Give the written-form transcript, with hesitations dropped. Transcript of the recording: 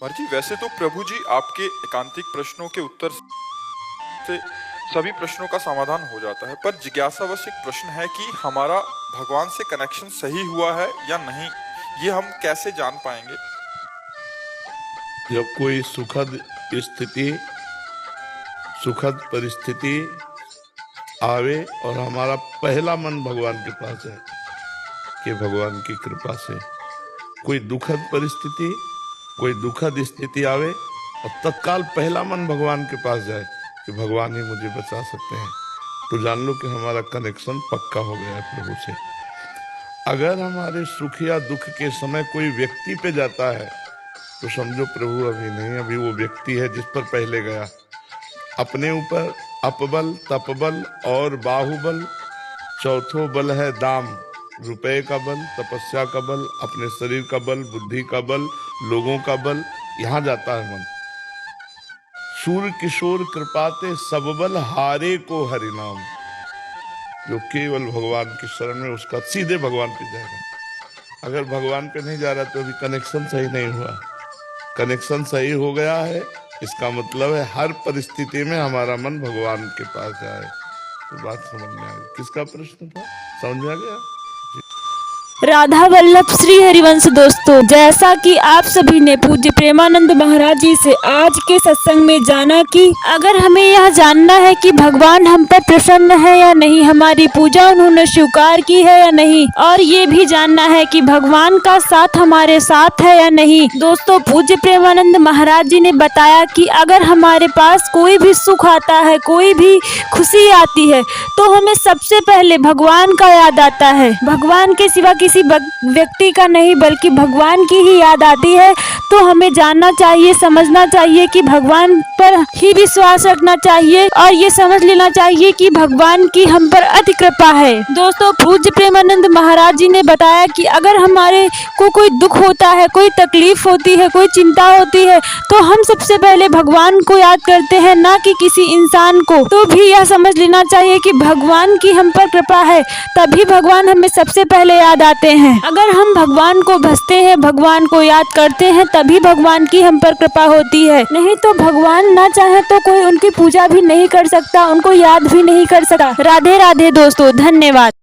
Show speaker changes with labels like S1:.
S1: जी, वैसे तो प्रभु जी आपके एकांतिक प्रश्नों के उत्तर से सभी प्रश्नों का समाधान हो जाता है, पर जिज्ञासावश एक प्रश्न है कि हमारा भगवान से कनेक्शन सही हुआ है या नहीं, ये हम कैसे जान पाएंगे?
S2: जब कोई स्थिति सुखद परिस्थिति आवे और हमारा पहला मन भगवान के पास है कि भगवान की कृपा से कोई दुखद परिस्थिति, कोई दुखद स्थिति आवे और तत्काल पहला मन भगवान के पास जाए कि भगवान ही मुझे बचा सकते हैं, तो जान लो कि हमारा कनेक्शन पक्का हो गया है प्रभु से। अगर हमारे सुख या दुख के समय कोई व्यक्ति पे जाता है तो समझो प्रभु अभी नहीं, अभी वो व्यक्ति है जिस पर पहले गया। अपने ऊपर अपबल, तपबल और बाहुबल, चौथो बल है दाम, रुपए का बल, तपस्या का बल, अपने शरीर का बल, बुद्धि का बल, लोगों का बल, यहाँ जाता है मन। सूर्य किशोर कृपाते सब बल हारे को हरिनाम, जो केवल भगवान की शरण में उसका सीधे भगवान पे जाएगा। अगर भगवान पे नहीं जा रहा तो अभी कनेक्शन सही नहीं हुआ। कनेक्शन सही हो गया है, इसका मतलब है हर परिस्थिति में हमारा मन भगवान के पास जाए। तो बात समझ में आ गई। किसका प्रश्न था, समझ में आ गया?
S3: राधा वल्लभ श्री हरिवंश। दोस्तों, जैसा कि आप सभी ने पूज्य प्रेमानंद महाराज जी से आज के सत्संग में जाना कि अगर हमें यह जानना है कि भगवान हम पर प्रसन्न है या नहीं, हमारी पूजा उन्होंने स्वीकार की है या नहीं, और ये भी जानना है कि भगवान का साथ हमारे साथ है या नहीं। दोस्तों, पूज्य प्रेमानंद महाराज जी ने बताया कि अगर हमारे पास कोई भी सुख आता है, कोई भी खुशी आती है, तो हमें सबसे पहले भगवान का याद आता है। भगवान के सिवा किसी व्यक्ति का नहीं बल्कि भगवान की ही याद आती है। तो हमें जानना चाहिए, समझना चाहिए कि भगवान पर ही विश्वास रखना चाहिए और ये समझ लेना चाहिए कि भगवान की हम पर अति कृपा है। दोस्तों, पूज्य प्रेमानंद महाराज जी ने बताया कि अगर हमारे को कोई दुख होता है, कोई तकलीफ होती है, कोई चिंता होती है, तो हम सबसे पहले भगवान को याद करते हैं, ना कि किसी इंसान को। तो भी यह समझ लेना चाहिए कि भगवान की हम पर कृपा है, तभी भगवान हमें सबसे पहले याद आते हैं। अगर हम भगवान को भजते हैं, भगवान को याद करते हैं, तभी भगवान की हम पर कृपा होती है। नहीं तो भगवान ना चाहे तो कोई उनकी पूजा भी नहीं कर सकता, उनको याद भी नहीं कर सकता। राधे राधे दोस्तों, धन्यवाद।